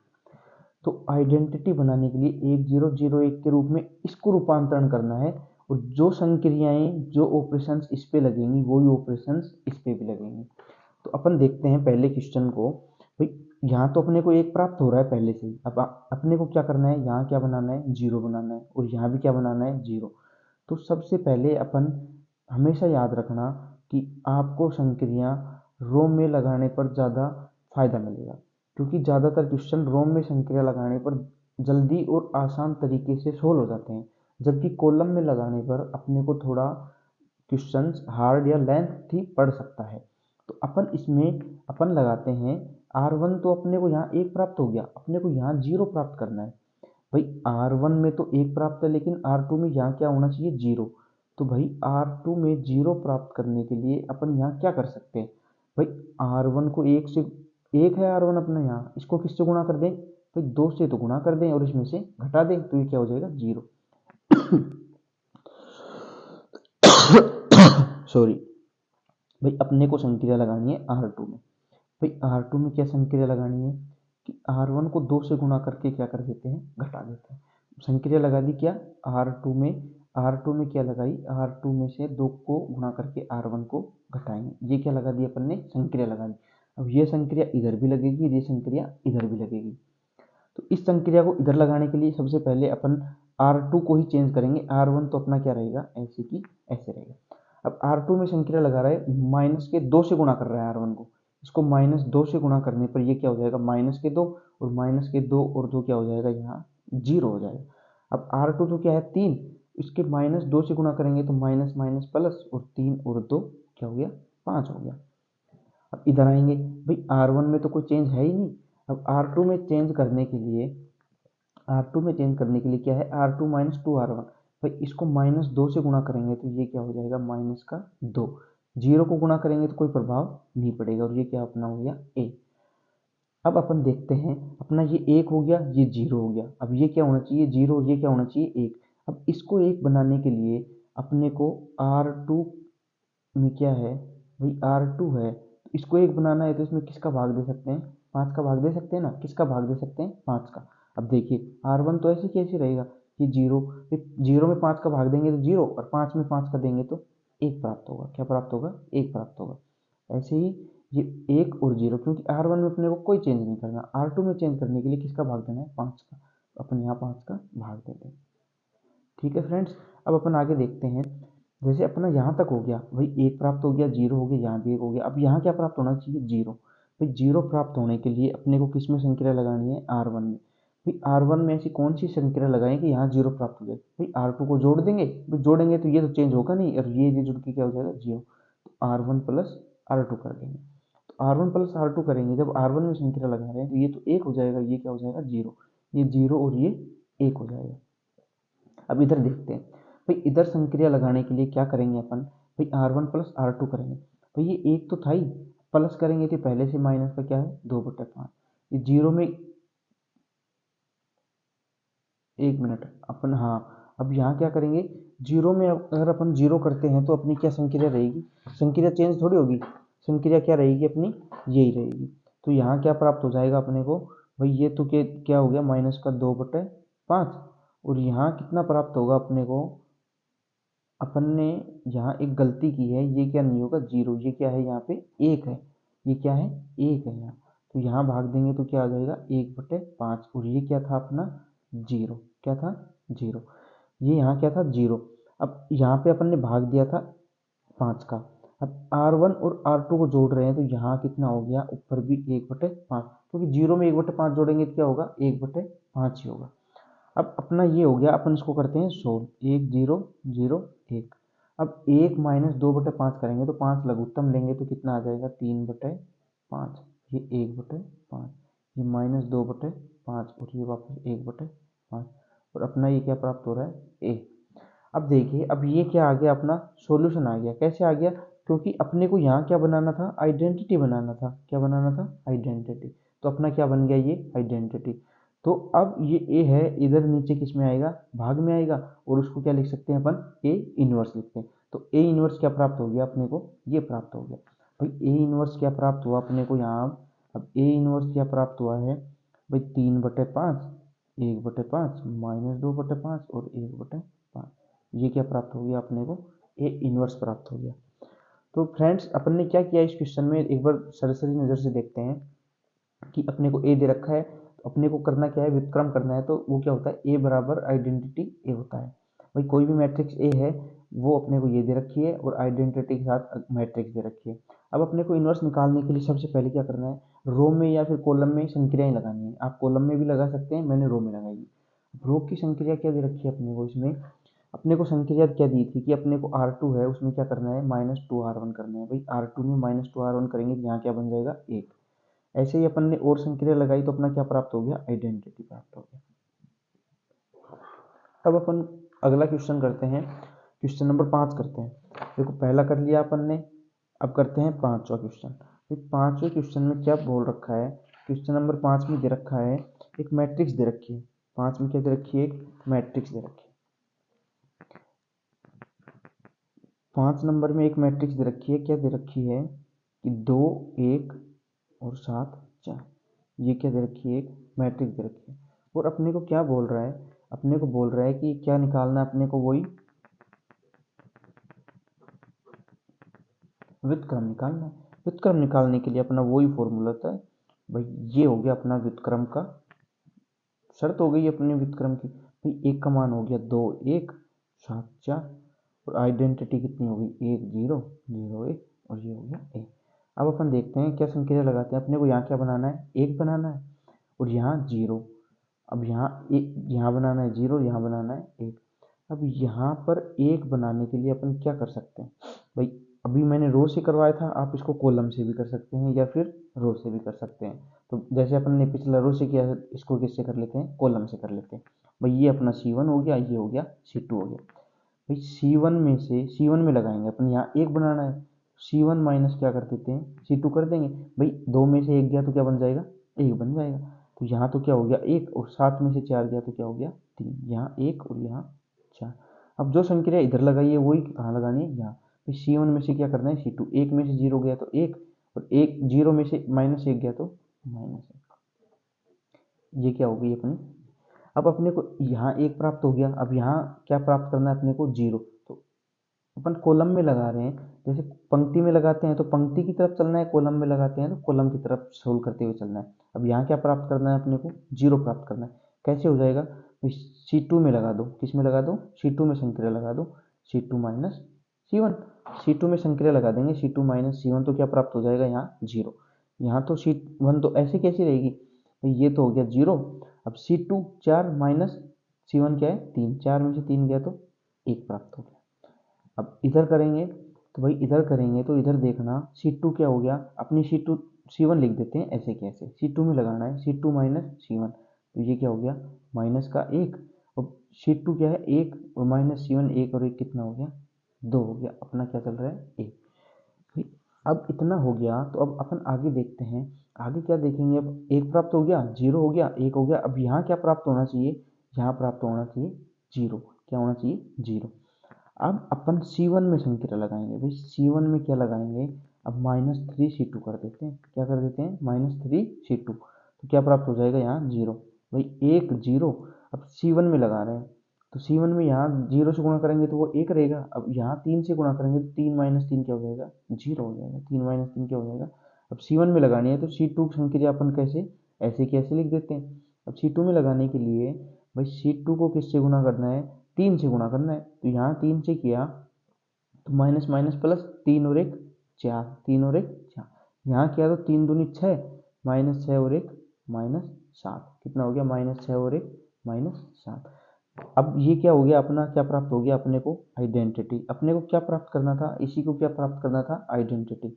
तो आइडेंटिटी बनाने के लिए 1 0 0 1 के रूप में इसको रूपांतरण करना है। और जो संक्रियाएं, जो ऑपरेशंस इस पे लगेंगी वही ऑपरेशंस इस पे भी लगेंगी। तो अपन देखते हैं पहले क्वेश्चन को। भाई यहाँ तो अपने को एक प्राप्त हो रहा है पहले से ही। अब अपने को क्या करना है? यहाँ क्या बनाना है? जीरो बनाना है, और यहाँ भी क्या बनाना है? जीरो। तो सबसे पहले अपन हमेशा याद रखना कि आपको संक्रिया रोम में लगाने पर ज़्यादा फायदा मिलेगा, क्योंकि ज़्यादातर क्वेश्चन रोम में संक्रिया लगाने पर जल्दी और आसान तरीके से सोल्व हो जाते हैं, जबकि कॉलम में लगाने पर अपने को थोड़ा क्वेश्चंस हार्ड या लेंथ ही पड़ सकता है। तो अपन इसमें अपन लगाते हैं R1। तो अपने को यहाँ एक प्राप्त हो गया, अपने को यहाँ जीरो प्राप्त करना है। भाई R1 में तो एक प्राप्त है, लेकिन R2 में यहाँ क्या होना चाहिए? जीरो। तो भाई R2 में जीरो प्राप्त करने के लिए अपन यहाँ क्या कर सकते हैं? भाई R1 को एक से, एक है R1 अपना, यहाँ इसको किससे गुणा कर दें? भाई दो से तो गुणा कर दें और इसमें से घटा दें, तो ये क्या हो जाएगा? जीरो। सॉरी। भाई अपने को संक्रिया लगानी है R2 में। भाई R2 में क्या संक्रिया लगानी है कि R1 को 2 से गुणा करके क्या कर देते हैं? घटा देते हैं। संक्रिया लगा दी क्या? R2 में। R2 में क्या लगाई? R2 में से 2 को गुणा करके R1 को घटाएंगे। ये क्या लगा दी अपन ने? संक्रिया लगा दी। अब ये संक्रिया इधर भी लगेगी, ये संक्रिया इधर भी लगेगी। तो इस संक्रिया को इधर लगाने के लिए सबसे पहले अपन R2 को ही चेंज करेंगे। R1 तो अपना क्या रहेगा? ऐसे की ऐसे रहेगा। अब R2 में संक्रिया लगा रहा है, माइनस के 2 से गुणा कर रहा है R1 को। इसको -2 से गुणा करने पर ये क्या हो जाएगा? -2, और -2 और 2 क्या हो जाएगा? यहाँ जीरो हो जाएगा। अब R2 तो क्या है? 3, इसके -2 से गुणा करेंगे तो माइनस माइनस प्लस, और 3 और 2 क्या हो गया? 5 हो गया। अब इधर आएंगे, भाई R1 में तो कोई चेंज है ही नहीं। अब R2 में चेंज करने के लिए, R2 में चेंज करने के लिए क्या है? R2 - 2R1। भाई इसको -2 से गुणा करेंगे तो ये क्या हो जाएगा? माइनस का 2। जीरो को गुणा करेंगे तो कोई प्रभाव नहीं पड़ेगा, और ये क्या अपना हो गया? ए। अब अपन देखते हैं अपना ये एक हो गया, ये जीरो हो गया। अब ये क्या होना चाहिए? जीरो, ये क्या होना चाहिए? एक। अब इसको एक बनाने के लिए अपने को R2 में क्या है? भाई R2 है, तो इसको एक बनाना है, तो इसमें किसका भाग दे सकते हैं? 5 का भाग दे सकते हैं ना। किसका भाग दे सकते हैं? 5 का। अब देखिए R1 तो ऐसे कैसे रहेगा? ये जीरो, जीरो में 5 का भाग देंगे तो जीरो, और 5 में 5 का देंगे तो एक प्राप्त होगा। क्या प्राप्त होगा? एक प्राप्त होगा। ऐसे ही ये एक और जीरो, क्योंकि R1 में अपने को कोई चेंज नहीं करना, R2 में चेंज करने के लिए किसका भाग देना है? 5 का। अपन यहाँ 5 का भाग दे देंगे। ठीक है फ्रेंड्स, अब अपन आगे देखते हैं। जैसे अपना यहाँ तक हो गया भाई, 1 प्राप्त हो गया, 0 हो गया, यहाँ भी 1 हो गया। अब यहाँ क्या प्राप्त होना चाहिए, 0। भाई 0 प्राप्त होने के लिए अपने को किस में संक्रिया लगानी है, R1 में। भाई R1 में ऐसी कौन सी संक्रिया लगाएं कि यहाँ 0 प्राप्त हो जाए। भाई R2 को जोड़ देंगे, भाई जोड़ेंगे तो ये तो चेंज होगा नहीं, और ये जुड़ के क्या हो जाएगा, 0। तो R1 प्लस R2 कर देंगे। तो R1 प्लस R2 करेंगे, जब R1 में संक्रिया लगा रहे हैं तो ये तो 1 हो जाएगा, ये क्या हो जाएगा, 0। ये 0 और ये 1 हो जाएगा। अब इधर देखते हैं, भाई इधर संक्रिया लगाने के लिए क्या करेंगे अपन, भाई R1 प्लस R2 करेंगे। भाई ये 1 तो था ही, प्लस करेंगे तो पहले से माइनस का क्या है, 2/5। ये 0 में 1 मिनट अपन, हाँ अब यहाँ क्या करेंगे, 0 में अगर अपन 0 करते हैं तो अपनी क्या संक्रिया रहेगी, संक्रिया चेंज थोड़ी होगी, संक्रिया क्या रहेगी अपनी, यही रहेगी। तो यहाँ क्या प्राप्त हो जाएगा अपने को, भाई ये तो क्या हो गया, माइनस का 2/5। और यहाँ कितना प्राप्त होगा अपने को, अपन ने यहाँ एक गलती की है, ये क्या नहीं होगा, 0, ये क्या है यहाँ पे 1 है, ये क्या है 1 है यहाँ। तो यहाँ भाग देंगे तो क्या आ जाएगा, 1/5। और ये क्या था अपना, 0, क्या था, 0। ये यहाँ क्या था, 0। अब यहाँ पे अपन ने भाग दिया था 5 का। अब R1 और R2 को जोड़ रहे हैं तो यहाँ कितना हो गया, ऊपर भी 1/5, क्योंकि 0 में 1/5 जोड़ेंगे तो क्या होगा, 1/5 ही होगा। अब अपना ये हो गया, अपन इसको करते हैं सोल्व, 1 0 0 1। अब 1 माइनस 2/5 करेंगे तो 5 लघुत्तम लेंगे तो कितना आ जाएगा, 3/5। ये 1/5, ये माइनस 2/5, और ये वापस 1/5। और अपना ये क्या प्राप्त हो रहा है, ए। अब देखिए, अब ये क्या आ गया, अपना सॉल्यूशन आ गया। कैसे आ गया, क्योंकि अपने को यहाँ क्या बनाना था, आइडेंटिटी बनाना था। क्या बनाना था, आइडेंटिटी। तो अपना क्या बन गया, ये आइडेंटिटी। तो अब ये ए है, इधर नीचे किस में आएगा, भाग में आएगा, और उसको क्या लिख सकते हैं अपन, ए इनवर्स लिखते हैं। तो ए इनवर्स क्या प्राप्त हो गया अपने को, ये प्राप्त हो गया। भाई ए इनवर्स क्या प्राप्त हुआ अपने को यहाँ। अब ए इनवर्स क्या प्राप्त हुआ है, भाई 3/5, 1/5, माइनस 2/5 और 1/5। ये क्या प्राप्त हो गया अपने को, ए इनवर्स प्राप्त हो गया। तो फ्रेंड्स, अपन ने क्या किया इस क्वेश्चन में, एक बार सरसरी नज़र से देखते हैं कि अपने को ए दे रखा है, तो अपने को करना क्या है, व्युत्क्रम करना है। तो वो क्या होता है, ए बराबर आइडेंटिटी ए होता है। भाई कोई भी मैट्रिक्स ए है, वो अपने को ये दे रखी है, और आइडेंटिटी के साथ मैट्रिक्स दे रखी है। अब अपने को इनवर्स निकालने के लिए सबसे पहले क्या करना है, रो में या फिर कॉलम में संक्रियाएं लगानी है। आप कॉलम में भी लगा सकते हैं, मैंने रो में लगाई। रो की संक्रिया क्या दे रखी है अपने को, इसमें अपने को संक्रिया क्या दी थी कि अपने को R2 है, उसमें क्या करना है, -2R1 करना है। भाई R2 में -2R1 करेंगे तो यहाँ क्या बन जाएगा, 1। ऐसे ही अपन ने और संक्रिया लगाई तो अपना क्या प्राप्त हो गया, आइडेंटिटी प्राप्त हो गया। अब अपन अगला क्वेश्चन करते हैं, क्वेश्चन नंबर 5 करते हैं। देखो पहला कर लिया अपन ने, अब करते हैं 5वां क्वेश्चन। तो 5वें क्वेश्चन में क्या बोल रखा है, क्वेश्चन नंबर 5 में दे रखा है, एक मैट्रिक्स दे रखी है। 5 में क्या दे रखी है, एक मैट्रिक्स दे रखी है। 5 नंबर में एक मैट्रिक्स दे रखी है, क्या दे रखी है कि 2 1 और 7 4। ये क्या दे रखी है, एक मैट्रिक्स दे रखी है। और अपने को क्या बोल रहा है, अपने को बोल रहा है कि क्या निकालना है अपने को, वही व्युत्क्रम निकालना है। व्युत्क्रम निकालने के लिए अपना वही फॉर्मूला था भाई, ये हो गया अपना व्युत्क्रम का शर्त हो गई अपने व्युत्क्रम की। भाई एक का मान हो गया 2 1 7 4, और आइडेंटिटी कितनी होगी, 1 0 0 1, और ये हो गया ए। अब अपन देखते हैं क्या संक्रिया लगाते हैं। अपने को यहाँ क्या बनाना है, 1 बनाना है, और यहाँ 0। अब यहाँ यहाँ बनाना है 0, यहाँ बनाना है 1। अब यहाँ पर 1 बनाने के लिए अपन क्या कर सकते हैं, भाई अभी मैंने रो से करवाया था, आप इसको कॉलम से भी कर सकते हैं या फिर रो से भी कर सकते हैं। तो जैसे अपन ने पिछला रो से किया है, इसको किससे कर लेते हैं, कॉलम से कर लेते हैं। भाई ये अपना C1 हो गया, ये हो गया C2 हो गया। भाई C1 में से C1 में लगाएंगे अपन, यहाँ 1 बनाना है, C1 माइनस क्या कर देते हैं, C2 कर देंगे। भाई 2 में से 1 गया तो क्या बन जाएगा, 1 बन जाएगा। तो यहाँ तो क्या हो गया 1, और 7 में से 4 गया तो क्या हो गया 3, यहाँ 1 और यहाँ 4। अब जो संक्रिया इधर लगाई है वही कहाँ लगानी है, यहाँ। फिर C1 में से क्या करना है, C2। 1 में से 0 गया तो 1, और 1 0 में से -1 गया तो -1। ये क्या हो गई अपनी। अब अपने को यहाँ 1 प्राप्त हो गया, अब यहाँ क्या प्राप्त करना है अपने को, 0। तो अपन कॉलम में लगा रहे हैं, जैसे पंक्ति में लगाते हैं तो पंक्ति की तरफ चलना है, कॉलम में लगाते हैं तो कॉलम की तरफ सोल्व करते हुए चलना है। अब यहाँ क्या प्राप्त करना है अपने को, 0 प्राप्त करना है। कैसे हो जाएगा, C2 में लगा दो, किस में लगा दो, C2 में संक्रिया लगा दो, C2 माइनस C1, C2 में संक्रिया लगा देंगे, C2 माइनस C1 तो क्या प्राप्त हो जाएगा, यहाँ 0, यहाँ तो C1 तो ऐसे कैसी रहेगी, ये तो हो गया 0। अब C2 4 माइनस C1 क्या है 3, 4 में से 3 गया तो 1 प्राप्त हो गया। अब इधर करेंगे तो भाई इधर करेंगे तो इधर देखना C2 क्या हो गया, अपनी C2 C1 लिख देते हैं ऐसे कैसे, C2 में लगाना है C2 माइनस C1, तो ये क्या हो गया माइनस का 1, और C2 क्या है 1 और माइनस C1 1 और 1 कितना हो गया 2 हो गया, अपना क्या चल रहा है 1। अब इतना हो गया तो अब अपन आगे देखते हैं, आगे क्या देखेंगे, अब 1 प्राप्त हो गया, 0 हो गया, 1 हो गया, अब यहाँ क्या प्राप्त होना चाहिए, यहाँ प्राप्त होना चाहिए 0, क्या होना चाहिए 0। अब अपन C1 में संक्रिया लगाएंगे, भाई C1 में क्या लगाएंगे, अब -3C2 कर देते हैं, क्या कर देते हैं -3C2, तो क्या प्राप्त हो जाएगा यहाँ 0, भाई 1 0, अब C1 में लगा रहे हैं तो C1 में यहाँ 0 से गुणा करेंगे तो वो 1 रहेगा, अब यहाँ 3 से गुणा करेंगे तो 3 माइनस 3 क्या हो जाएगा 0 हो जाएगा, 3 माइनस 3 क्या हो जाएगा। अब C1 में लगानी है तो C2 की संक्रिया अपन कैसे ऐसे कैसे लिख देते हैं, अब C2 में लगाने के लिए भाई C2 को किससे गुणा करना है 3 से गुणा करना है, तो यहाँ 3 से किया तो माइनस माइनस प्लस, 3 और 1 4, 3 और 1 4, यहाँ किया तो 3 दूनी 6, माइनस 6 और 1 माइनस 7, कितना हो गया -6 और 1 -7। अब ये क्या हो गया, अपना क्या प्राप्त हो गया, अपने को आइडेंटिटी, अपने को क्या प्राप्त करना था, इसी को क्या प्राप्त करना था आइडेंटिटी,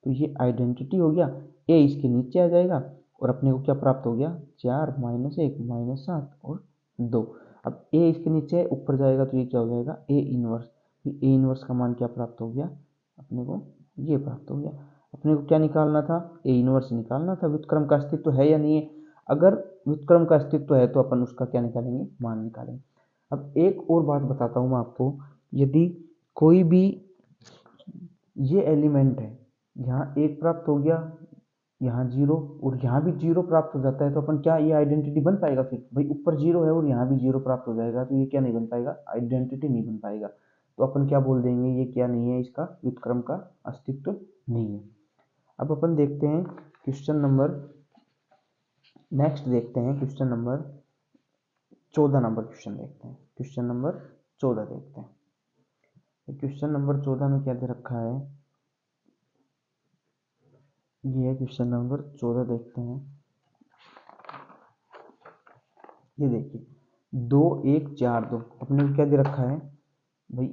तो ये आइडेंटिटी हो गया, ए इसके नीचे आ जाएगा और अपने को क्या प्राप्त हो गया 4 माइनस 1 माइनस 7 और 2। अब ए इसके नीचे ऊपर जाएगा तो ये क्या हो जाएगा ए इनवर्स, ए इनवर्स का मान क्या प्राप्त हो गया अपने को, ये प्राप्त हो गया। अपने को क्या निकालना था, ए इनवर्स निकालना था, व्युत्क्रम का अस्तित्व है या नहीं है, अगर व्युत्क्रम का अस्तित्व है तो अपन उसका क्या निकालेंगे मान निकालेंगे। अब एक और बात बताता हूँ मैं आपको, यदि कोई भी ये एलिमेंट है, यहाँ 1 प्राप्त हो गया, यहाँ 0 और यहाँ भी 0 प्राप्त हो जाता है तो अपन क्या ये आइडेंटिटी बन पाएगा, फिर भाई ऊपर 0 है और यहाँ भी 0 प्राप्त हो जाएगा तो ये क्या नहीं बन पाएगा, आइडेंटिटी नहीं बन पाएगा, तो अपन क्या बोल देंगे ये क्या नहीं है, इसका व्युत्क्रम का अस्तित्व नहीं है। अब अपन देखते हैं क्वेश्चन नंबर, नेक्स्ट देखते हैं क्वेश्चन नंबर 14 नंबर क्वेश्चन देखते हैं, क्वेश्चन नंबर 14 देखते हैं। क्वेश्चन नंबर 14 में क्या दे रखा है, ये है क्वेश्चन नंबर 14 देखते हैं। ये देखिए 2 1 4 2, अपने को क्या दे रखा है भाई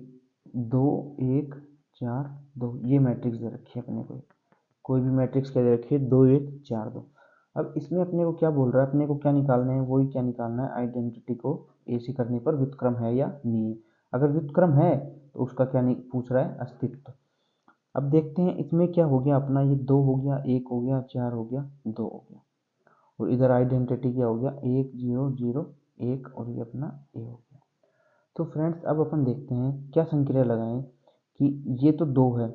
2 1 4 2, ये मैट्रिक्स दे रखी है अपने को, कोई भी मैट्रिक्स क्या दे रखी है 2 1 4 2। अब इसमें अपने को क्या बोल रहा है, अपने को क्या निकालना है, वही क्या निकालना है आइडेंटिटी को ऐसे करने पर व्युत्क्रम है या नहीं है, अगर व्युत्क्रम है तो उसका क्या नहीं पूछ रहा है अस्तित्व। अब देखते हैं इसमें क्या हो गया अपना, ये 2 हो गया, 1 हो गया, 4 हो गया, 2 हो गया, और इधर आइडेंटिटी क्या हो गया 1 0 0 1 और ये अपना ए हो गया। तो फ्रेंड्स अब अपन देखते हैं क्या संक्रिया लगाएं कि ये तो 2 है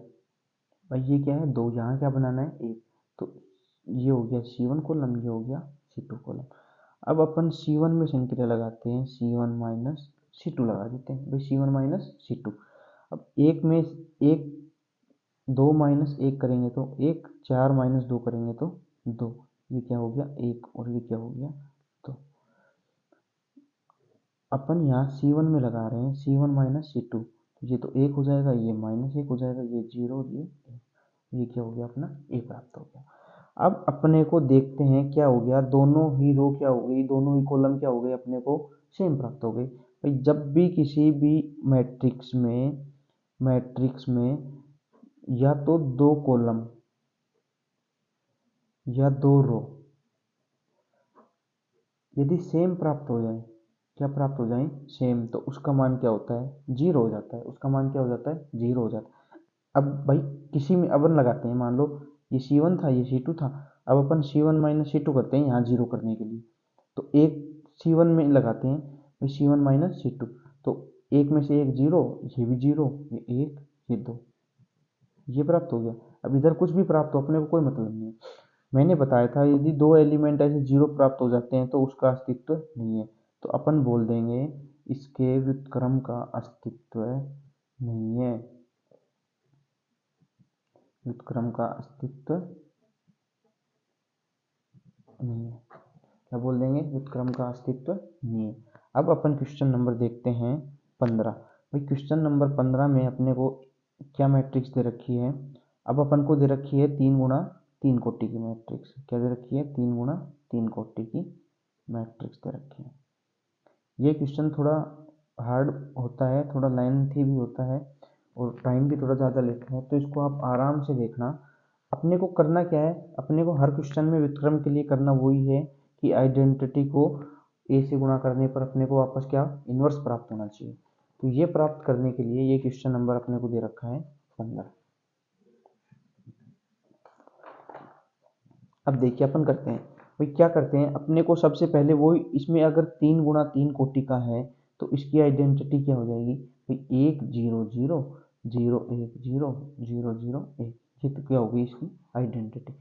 भाई, ये क्या है 2, यहाँ क्या बनाना है 1, तो ये हो गया C1 कॉलम, ये हो गया C2 कॉलम। अब अपन C1 में संक्रिया लगाते हैं, C1 माइनस C2 लगा देते हैं भाई, C1 माइनस C2। अब एक में एक 2 माइनस 1 करेंगे तो 1, 4 माइनस 2 करेंगे तो 2, ये क्या हो गया 1 और ये क्या हो गया 2। अपन यहाँ C1 में लगा रहे हैं C1 माइनस C2, तो ये तो 1 हो जाएगा, ये माइनस 1 हो जाएगा, ये 0 और ये क्या हो गया अपना ए प्राप्त हो गया। अब अपने को देखते हैं क्या हो गया, दोनों ही रो क्या हो गई, दोनों ही कॉलम क्या हो गए अपने को सेम प्राप्त हो गई। भाई जब भी किसी भी मैट्रिक्स में या तो 2 कॉलम या 2 रो यदि सेम प्राप्त हो जाए, क्या प्राप्त हो जाए सेम, तो उसका मान क्या होता है 0 हो जाता है, उसका मान क्या हो जाता है 0 हो जाता है। अब भाई किसी में अपन लगाते हैं, मान लो ये C1 था ये C2 था, अब अपन C1 माइनस C2 करते हैं यहाँ 0 करने के लिए, तो एक C1 में लगाते हैं भाई C1 माइनस C2, तो एक में से एक 0, ये भी 0, ये 1 ये 2, ये प्राप्त हो गया। अब इधर कुछ भी प्राप्त हो अपने को कोई मतलब नहीं है, मैंने बताया था यदि 2 एलिमेंट ऐसे 0 प्राप्त हो जाते हैं तो उसका अस्तित्व नहीं है, तो अपन बोल देंगे इसके व्युत्क्रम का अस्तित्व नहीं है, व्युत्क्रम का अस्तित्व नहीं है। क्या बोल देंगे, व्युत्क्रम का अस्तित्व नहीं है। अब अपन क्वेश्चन नंबर देखते हैं 15। भाई क्वेश्चन नंबर 15 में अपने को क्या मैट्रिक्स दे रखी है। अब अपन को दे रखी है 3 × 3 कोटि की मैट्रिक्स। क्या दे रखी है, 3 × 3 कोटि की मैट्रिक्स दे रखी है। ये क्वेश्चन थोड़ा हार्ड होता है, थोड़ा लेंथी भी होता है और टाइम भी थोड़ा ज़्यादा लेता है, तो इसको आप आराम से देखना। अपने को करना क्या है, अपने को हर क्वेश्चन में व्युत्क्रम के लिए करना वही है कि आइडेंटिटी को ए से गुणा करने पर अपने को वापस क्या, इन्वर्स प्राप्त होना चाहिए। तो ये प्राप्त करने के लिए ये क्वेश्चन नंबर अपने को दे रखा है 15। अब देखिए अपन करते हैं, भाई क्या करते हैं, अपने को सबसे पहले वो इसमें अगर 3 × 3 कोटि का है तो इसकी आइडेंटिटी क्या हो जाएगी, भाई 1 0 0 0 1 0 0 0 1, ये तो क्या होगी इसकी आइडेंटिटी।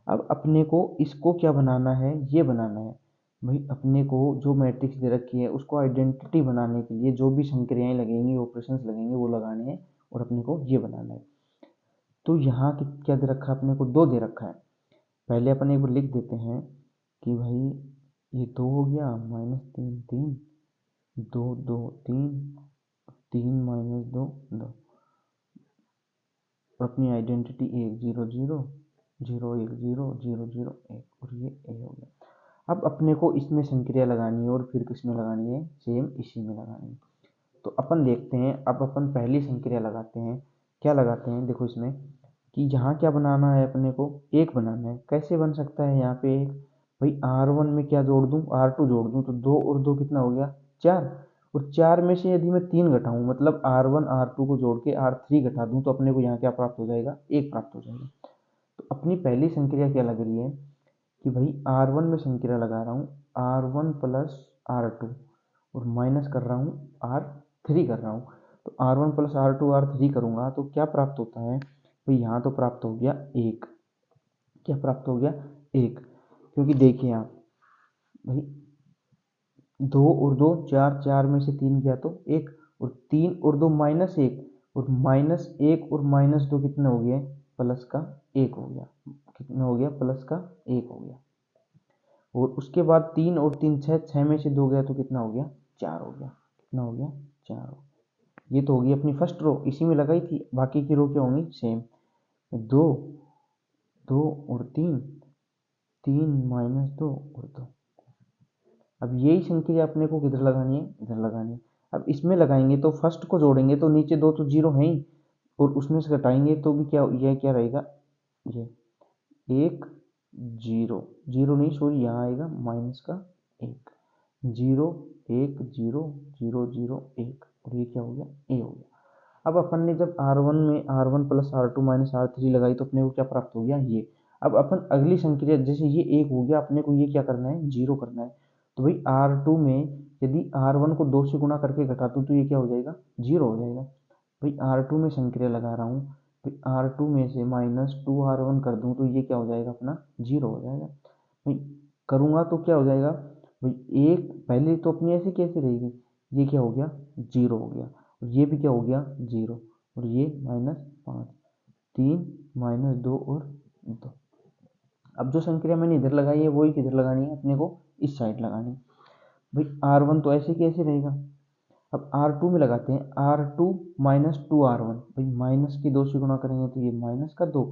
अब अपने को इसको क्या बनाना है, ये बनाना है। भाई अपने को जो मैट्रिक्स दे रखी है उसको आइडेंटिटी बनाने के लिए जो भी संक्रियाएं लगेंगी, ऑपरेशंस लगेंगे, वो लगाने हैं और अपने को ये बनाना है। तो यहाँ क्या दे रखा है, अपने को 2 दे रखा है। पहले अपन एक बार लिख देते हैं कि भाई ये 2 हो गया, -3 3, 2 2 3, 3 -2 2, और अपनी आइडेंटिटी 1 0 0 0 1 0 0 0 1, और ये ए हो गया। अब अपने को इसमें संक्रिया लगानी है और फिर किसमें लगानी है, सेम इसी में लगानी है। तो अपन देखते हैं, अब अपन पहली संक्रिया लगाते हैं। क्या लगाते हैं, देखो इसमें कि यहाँ क्या बनाना है, अपने को 1 बनाना है। कैसे बन सकता है यहाँ पे 1, भाई R1 में क्या जोड़ दूँ, R2 जोड़ दूँ, तो 2 और 2 कितना हो गया, 4, और 4 में से यदि मैं 3 घटाऊँ, मतलब R1 R2 को जोड़ के R3 घटा दूँ, तो अपने को यहाँ क्या प्राप्त हो जाएगा, 1 प्राप्त हो जाएगा। तो अपनी पहली संक्रिया क्या लग रही है कि भाई R1 में संक्रिया लगा रहा हूँ R1 + R2, और माइनस कर रहा हूँ R3 कर रहा हूँ। तो R1 + R2 R3 करूँगा तो क्या प्राप्त होता है, भाई यहाँ तो प्राप्त हो गया 1। क्या प्राप्त हो गया, 1, क्योंकि देखिए आप भाई 2 और 2 4, 4 में से 3 गया तो 1, और 3 और 2 -1, और -1 और -2 कितना हो गया, प्लस का 1 हो गया। कितना हो गया, प्लस का 1 हो गया। और उसके बाद 3 और 3 6, 6 में से 2 गया तो कितना हो गया, 4 हो गया। कितना हो गया, 4 हो गया। ये तो होगी अपनी फर्स्ट रो, इसी में लगाई थी। बाकी की रो क्या होंगी, सेम। 2 2 और 3, 3 -2 और 2। अब यही संख्या अपने को किधर लगानी है, इधर लगानी है। अब इसमें लगाएंगे तो फर्स्ट को जोड़ेंगे तो नीचे 2 तो 0 है ही, और उसमें से घटाएंगे तो भी क्या, यह क्या रहेगा, ये 1 0 0 नहीं, सॉरी यहाँ आएगा माइनस का 1, 0 1 0 0 0 1, और ये क्या हो गया, ए हो गया। अब अपन ने जब R1 में R1 + R2 - R3 लगाई तो अपने को क्या प्राप्त हो गया, ये। अब अपन अगली संक्रिया, जैसे ये 1 हो गया, अपने को ये क्या करना है, 0 करना है। तो भाई R2 में यदि R1 को 2 से गुणा करके घटा दूँ तो ये क्या हो जाएगा, 0 हो जाएगा। भाई R2 में संक्रिया लगा रहा हूँ, भाई R2 में से -2R1 कर दूँ तो ये क्या हो जाएगा, अपना 0 हो जाएगा। भाई करूँगा तो क्या हो जाएगा, भाई एक पहले तो अपनी ऐसी कैसे रहेगी, ये क्या हो गया, 0 हो गया, और ये भी क्या हो गया, 0, और ये -5, 3 -2 और 2। अब जो संक्रिया मैंने इधर लगाई है वही किधर लगानी है, अपने को इस साइड लगानी है। भाई R1 तो ऐसे कैसे रहेगा। अब R2 में लगाते हैं, R2 -2R1, भाई माइनस के 2 से गुणा करेंगे तो ये माइनस का 2,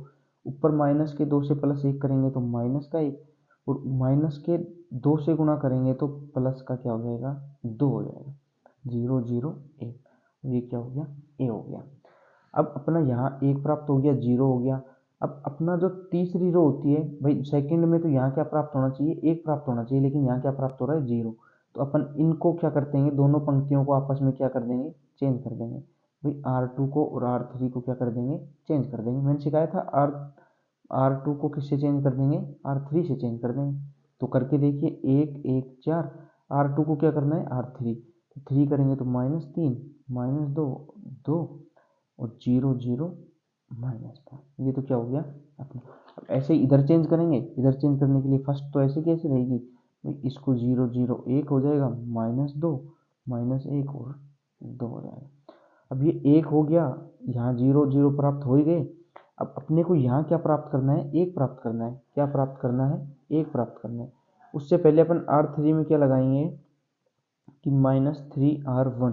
ऊपर माइनस के 2 से +1 करेंगे तो माइनस का 1, और माइनस के 2 से गुणा करेंगे तो प्लस का क्या हो जाएगा, 2 हो जाएगा। 0 0 1, ये क्या हो गया, ए हो गया। अब अपना यहाँ 1 प्राप्त हो गया, 0 हो गया। अब अपना जो तीसरी रो होती है, भाई सेकंड में तो यहाँ क्या प्राप्त होना चाहिए, 1 प्राप्त होना चाहिए, लेकिन यहाँ क्या प्राप्त हो रहा है, 0। तो अपन इनको क्या करते हैं, दोनों पंक्तियों को आपस में क्या कर देंगे, चेंज कर देंगे। भाई R2 को और R3 को क्या कर देंगे, चेंज कर देंगे। मैंने सिखाया था R2 को किससे चेंज कर देंगे, R3 से चेंज कर देंगे। तो करके देखिए, 1 1 4, R2 को क्या करना है, R3, तो 3 करेंगे तो -3 -2 2, और 0 0 -5, ये तो क्या हो गया अपना। अब ऐसे ही इधर चेंज करेंगे, इधर चेंज करने के लिए फर्स्ट तो ऐसे कैसे रहेगी, इसको 0 0 1 हो जाएगा, -2 -1 और 2 हो जाएगा। अब ये 1 हो गया, यहाँ 0 0 प्राप्त हो ही गए। अब अपने को यहाँ क्या प्राप्त करना है, 1 प्राप्त करना है। क्या प्राप्त करना है, 1 प्राप्त करना है। उससे पहले अपन R3 में क्या लगाएंगे कि -3R1।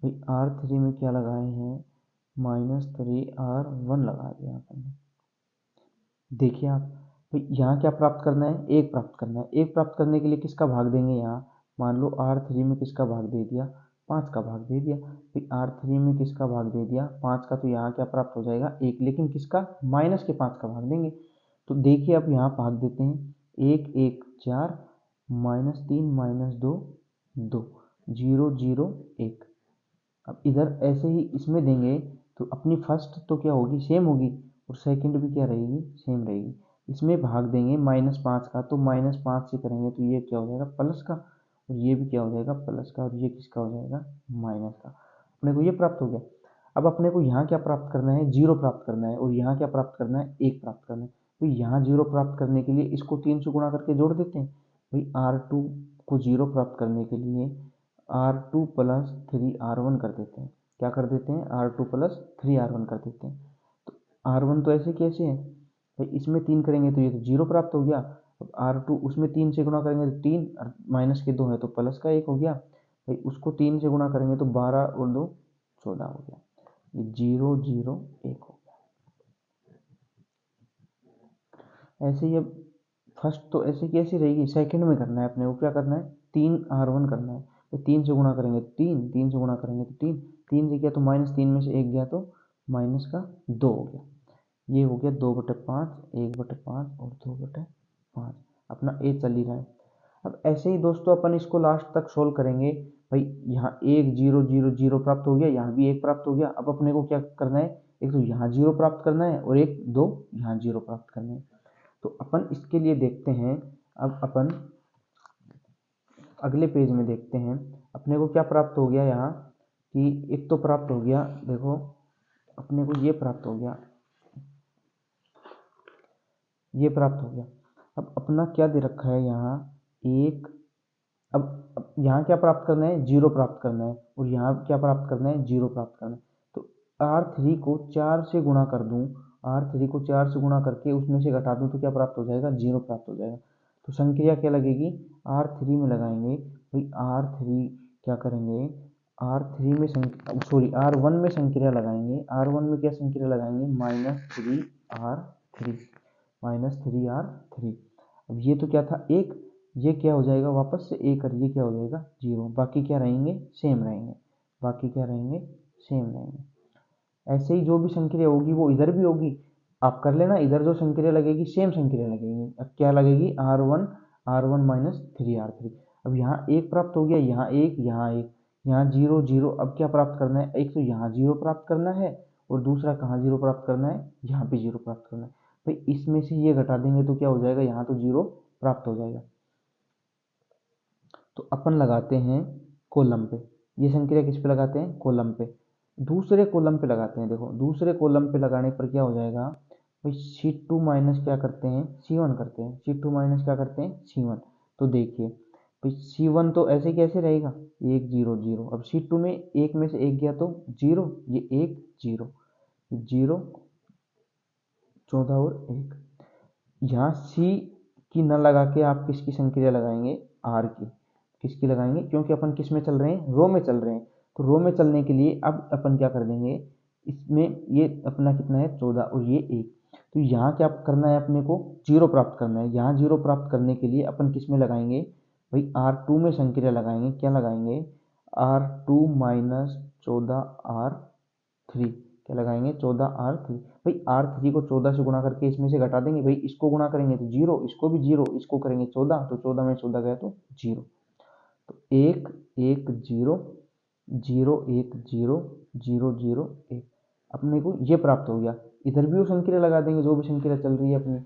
भाई R3 में क्या लगाए हैं, -3R1 लगा दिया अपन ने। देखिए आप, भाई यहाँ क्या प्राप्त करना है, एक प्राप्त करना है। एक प्राप्त करने के लिए किसका भाग देंगे, यहाँ मान लो R3 में किसका भाग दे दिया, 5 का भाग दे दिया। भाई R3 में किसका भाग दे दिया, 5 का, तो यहाँ क्या प्राप्त हो जाएगा, एक, लेकिन किसका, -5 का भाग देंगे। तो देखिए अब यहाँ भाग देते हैं, 1 1 4, -3 -2 2, 0 0 1। अब इधर ऐसे ही इसमें देंगे तो अपनी फर्स्ट तो क्या होगी, सेम होगी, और सेकंड भी क्या रहेगी, सेम रहेगी। इसमें भाग देंगे -5 का, तो -5 से करेंगे तो ये क्या हो जाएगा, प्लस का, और ये भी क्या हो जाएगा, प्लस का, और ये किसका हो जाएगा, माइनस का। अपने को ये प्राप्त हो गया। अब अपने को यहाँ क्या प्राप्त करना है, 0 प्राप्त करना है, और यहाँ क्या प्राप्त करना है, 1 प्राप्त करना है। तो यहाँ 0 प्राप्त करने के लिए इसको 3 से गुणा करके जोड़ देते हैं। भाई R2 को 0 प्राप्त करने के लिए R2 प्लस 3R1 कर देते हैं। क्या कर देते हैं, R2 प्लस 3R1 कर देते हैं। तो R1 तो ऐसे कैसे है भाई, इसमें 3 करेंगे तो ये तो 0 प्राप्त हो गया। अब R2 उसमें 3 से गुणा करेंगे तो 3, माइनस के 2 है तो प्लस का 1 हो गया। भाई उसको 3 से गुणा करेंगे तो 12 और 2 14 हो गया। ये 0 0 1 हो गया। ऐसे ही अब फर्स्ट तो ऐसे कैसे रहेगी, सेकंड में करना है अपने को, क्या करना है, 3R1 करना है। तो 3 से गुणा करेंगे तो 3, 3 से गुणा करेंगे तो 3, 3 से गया तो -3 में से 1 गया तो माइनस का 2 हो गया। ये हो गया 2/5, 1/5 और 2/5। अपना ए चल ही रहा है। अब ऐसे ही दोस्तों अपन इसको लास्ट तक सोल्व करेंगे। भाई यहाँ 1 0 0 0 प्राप्त हो गया, यहाँ भी 1 प्राप्त हो गया। अब अपने को क्या करना है, एक तो यहाँ 0 प्राप्त करना है, और एक 2 यहाँ 0 प्राप्त करना है। तो अपन इसके लिए देखते हैं, अब अपन अगले पेज में देखते हैं अपने को क्या प्राप्त हो गया यहाँ, कि एक तो प्राप्त हो गया, देखो अपने को ये प्राप्त हो गया, ये प्राप्त हो गया। अब अपना क्या दे रखा है यहाँ, एक, अब यहाँ क्या प्राप्त करना है, 0 प्राप्त करना है, और यहाँ क्या प्राप्त करना है, 0 प्राप्त करना है। तो R3 को 4 से गुणा कर दूँ, R3 को 4 से गुणा करके उसमें से घटा दूँ तो क्या प्राप्त हो जाएगा, 0 प्राप्त हो जाएगा। तो संक्रिया क्या लगेगी, R3 में लगाएंगे। भाई R3 क्या करेंगे, R3 में R1 में संक्रिया लगाएंगे। R1 में क्या संक्रिया लगाएंगे, -3R3, -3R3। अब ये तो क्या था, एक, ये क्या हो जाएगा वापस से एक, और ये क्या हो जाएगा 0। बाकी क्या रहेंगे, सेम रहेंगे, बाकी क्या रहेंगे, सेम रहेंगे। ऐसे ही जो भी संक्रिया होगी वो इधर भी होगी, आप कर लेना। इधर जो संक्रिया लगेगी सेम संक्रिया लगेगी। अब क्या लगेगी, R1 -3R3। अब यहाँ एक प्राप्त हो गया, यहाँ एक, यहाँ एक, यहाँ 0 0। अब क्या प्राप्त करना है, एक तो यहाँ 0 प्राप्त करना है, और दूसरा कहाँ 0 प्राप्त करना है, यहाँ पे 0 प्राप्त करना है। भाई इसमें से ये घटा देंगे तो क्या हो जाएगा, यहाँ तो 0 प्राप्त हो जाएगा। तो अपन लगाते हैं कॉलम पे, ये संक्रिया किस पे लगाते हैं, कॉलम पे। दूसरे कॉलम पे लगाते हैं। देखो दूसरे कॉलम पे लगाने पर क्या हो जाएगा, भाई C2 माइनस क्या करते हैं, C1 करते हैं। C2 माइनस क्या करते हैं, C1। तो देखिए भाई C1 तो ऐसे कैसे रहेगा, 1 0 0। अब C2 में एक में से एक गया तो 0, ये 1 0 0, 14 और 1। यहाँ C की न लगा के आप किसकी संक्रिया लगाएंगे, R की। किसकी लगाएंगे, क्योंकि अपन किस में चल रहे हैं, रो में चल रहे हैं। तो रो में चलने के लिए अब अपन क्या कर देंगे, इसमें ये अपना कितना है 14, और ये 1। तो यहाँ क्या करना है अपने को, 0 प्राप्त करना है। यहाँ 0 प्राप्त करने के लिए अपन किस में लगाएंगे, भाई R2 में संक्रिया लगाएंगे। क्या लगाएंगे, R2 -14R3। क्या लगाएंगे, 14R3। भाई R3 को 14 से गुणा करके इसमें से घटा देंगे। भाई इसको गुणा करेंगे तो 0, इसको भी 0, इसको करेंगे 14, तो 14 में 14 गया तो 0। तो 1 1 0 0 1 0 0 0 1। अपने को ये प्राप्त हो गया। इधर भी वो संक्रिया लगा देंगे, जो भी संक्रिया चल रही है अपनी।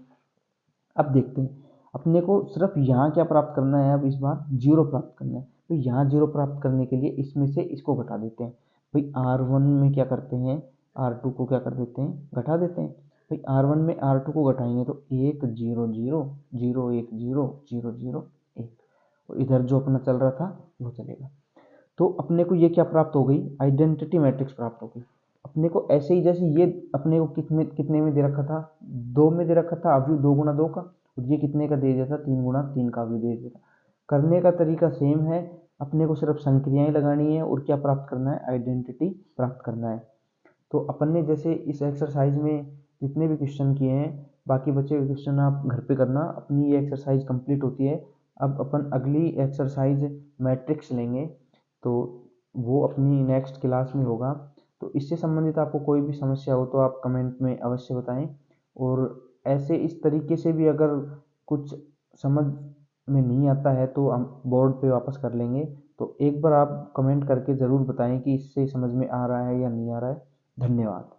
अब देखते हैं अपने को सिर्फ यहाँ क्या प्राप्त करना है, अब इस बार 0 प्राप्त करना है। तो यहाँ 0 प्राप्त करने के लिए इसमें से इसको घटा देते हैं। भाई R1 में क्या करते हैं, R2 को क्या कर देते हैं, घटा देते हैं। भाई R1 में R2 को घटाएंगे तो 1 0 0 0 1 0 0 0 1, और इधर जो अपना चल रहा था वो चलेगा। तो अपने को ये क्या प्राप्त हो गई, आइडेंटिटी मैट्रिक्स प्राप्त हो गई। अपने को ऐसे ही, जैसे ये अपने को कितने कितने में दे रखा था, 2 में दे रखा था, अभी 2 गुना 2 का, और ये कितने का दे दिया था, 3 गुणा 3 का भी दे दिया था। करने का तरीका सेम है, अपने को सिर्फ संक्रियाएं लगानी है और क्या प्राप्त करना है, आइडेंटिटी प्राप्त करना है। तो अपन ने जैसे इस एक्सरसाइज में जितने भी क्वेश्चन किए हैं, बाकी बचे हुए क्वेश्चन आप घर पे करना। अपनी ये एक्सरसाइज कंप्लीट होती है। अब अपन अगली एक्सरसाइज मैट्रिक्स लेंगे, तो वो अपनी नेक्स्ट क्लास में होगा। तो इससे संबंधित आपको कोई भी समस्या हो तो आप कमेंट में अवश्य बताएं। और ऐसे इस तरीके से भी अगर कुछ समझ में नहीं आता है तो हम बोर्ड पे वापस कर लेंगे। तो एक बार आप कमेंट करके ज़रूर बताएं कि इससे समझ में आ रहा है या नहीं आ रहा है। धन्यवाद।